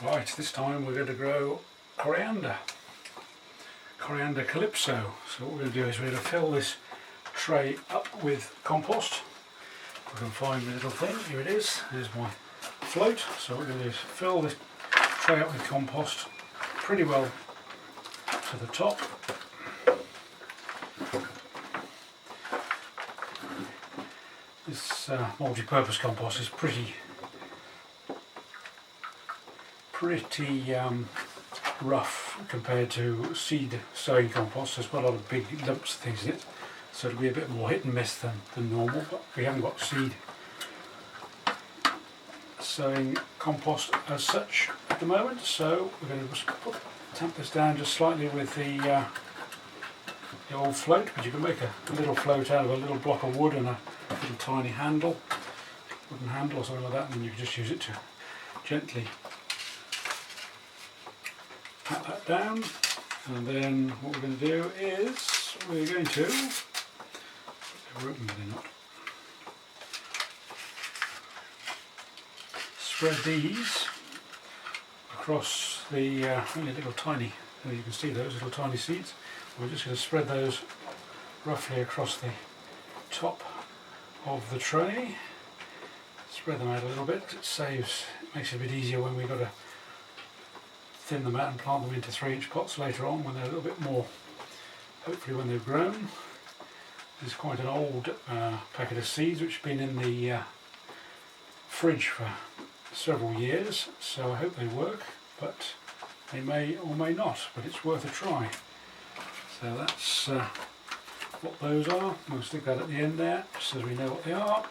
Right, this time we're going to grow coriander. Coriander calypso. So what we're going to do is we're going to fill this tray up with compost. We can find my little thing. Here it is. Here's my float. So what we're going to do is fill this tray up with compost pretty well to the top. This multi-purpose compost is pretty rough compared to seed sowing compost. There's quite a lot of big lumps of things in it, so it'll be a bit more hit and miss than normal, but we haven't got seed sowing compost as such at the moment, so we're going to just tamp this down just slightly with the old float, but you can make a little float out of a little block of wood and a little tiny handle, wooden handle or something like that, and then you can just use it to gently pat that down. And then what we're going to do is we're going to spread these across the only little tiny, you can see those little tiny seeds. We're just going to spread those roughly across the top of the tray. Spread them out a little bit. It makes it a bit easier when we've got to thin them out and plant them into 3-inch pots later on when they're a little bit more, hopefully when they've grown. This is quite an old packet of seeds which have been in the fridge for several years, so I hope they work, but they may or may not, but it's worth a try. So that's what those are. We'll stick that at the end there so we know what they are.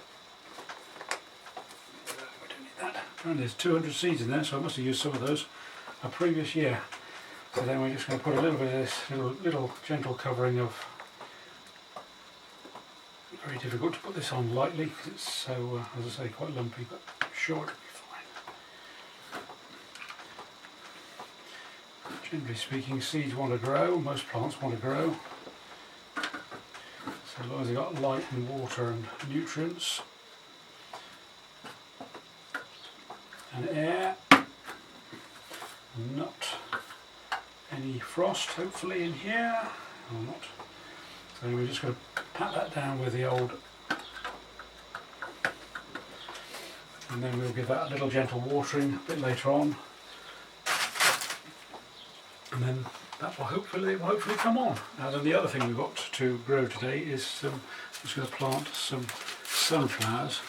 We don't need that. And there's 200 seeds in there, so I must have used some of those a previous year. So then we're just going to put a little bit of this little gentle covering of, very difficult to put this on lightly because it's so, as I say, quite lumpy, but I'm sure it'll be fine. Generally speaking, seeds want to grow, most plants want to grow. So as long as they've got light and water and nutrients and air, not any frost hopefully in here, or not. So we're just going to pat that down with the old, and then we'll give that a little gentle watering a bit later on, and then that will hopefully come on. Now then, the other thing we've got to grow today is I'm just going to plant some sunflowers.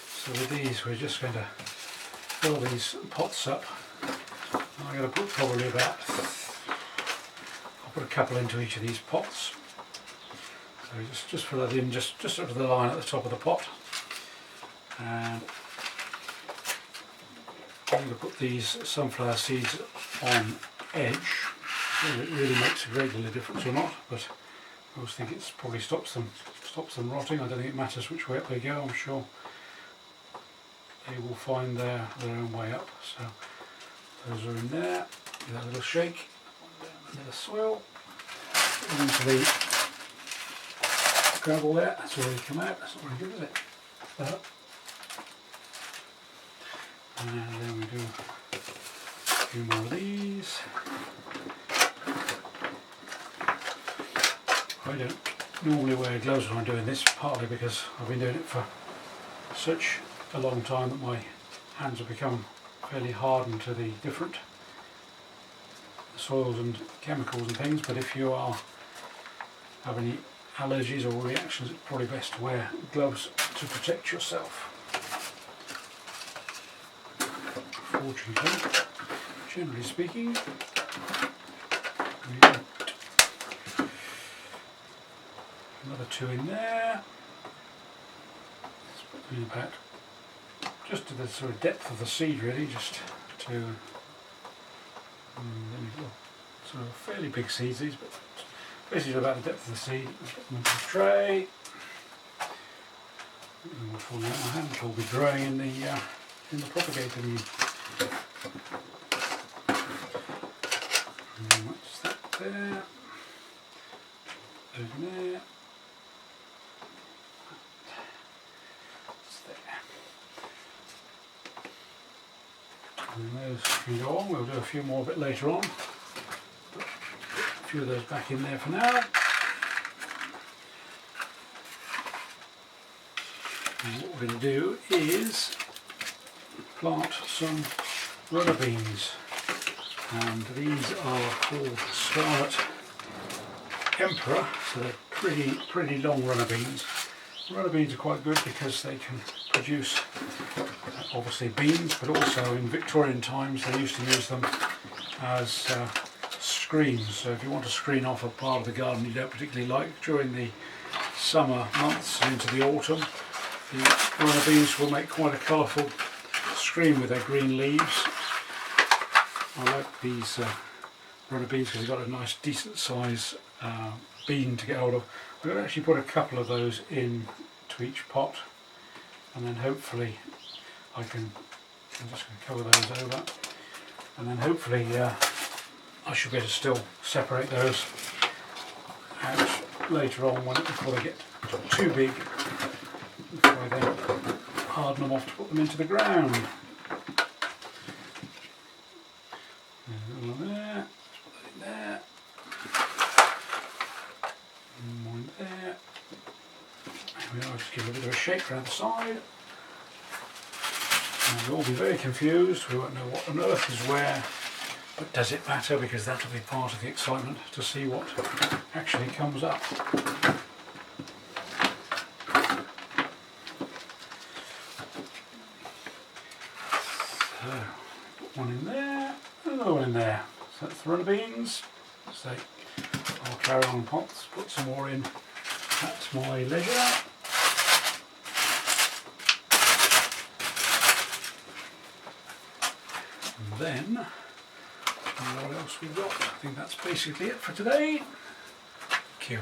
So with these we're just going to fill these pots up. I'm going to put probably I'll put a couple into each of these pots. So just fill that in just up to the line at the top of the pot. And I'm going to put these sunflower seeds on edge. Whether it really makes a great deal of difference or not, but I always think it probably stops them rotting. I don't think it matters which way up they go. I'm sure they will find their own way up. So those are in there. Give that a little shake. One down into the soil. Into the gravel there. That's already come out. That's not very good, is it? And then we do a few more of these. I don't normally wear gloves when I'm doing this, partly because I've been doing it for such a long time that my hands have become fairly hardened to the different soils and chemicals and things, but if you have any allergies or reactions, it's probably best to wear gloves to protect yourself. Fortunately, generally speaking, we don't. Another 2 in there. Let's put them in about just to the sort of depth of the seed, really, just to sort of fairly big seeds these, but basically about the depth of the seed. Let's put them into the tray. And we'll fall out my hand, which will be growing in the propagator. And what's that there? Those in there. And then those can go on. We'll do a few more a bit later on. Put a few of those back in there for now. And what we're going to do is plant some runner beans. And these are called Scarlet Emperor, so they're pretty long runner beans. Runner beans are quite good because they can produce obviously beans, but also in Victorian times they used to use them as screens. So if you want to screen off a part of the garden you don't particularly like during the summer months and into the autumn, the runner beans will make quite a colourful screen with their green leaves. I like these runner beans because they've got a nice decent size bean to get hold of. I'm going to actually put a couple of those in to each pot, and then hopefully I'm just going to cover those over, and then hopefully I should be able to still separate those out later on before they get too big, before I then harden them off to put them into the ground. There's a little there, put that in there. More in there. I'll just give it a bit of a shake around the side. And we'll all be very confused. We won't know what on earth is where, but does it matter? Because that will be part of the excitement to see what actually comes up. So, put one in there, and another one in there. So that's the runner beans. So I'll carry on and put some more in at my leisure. And then, what else we've got? I think that's basically it for today. Thank you.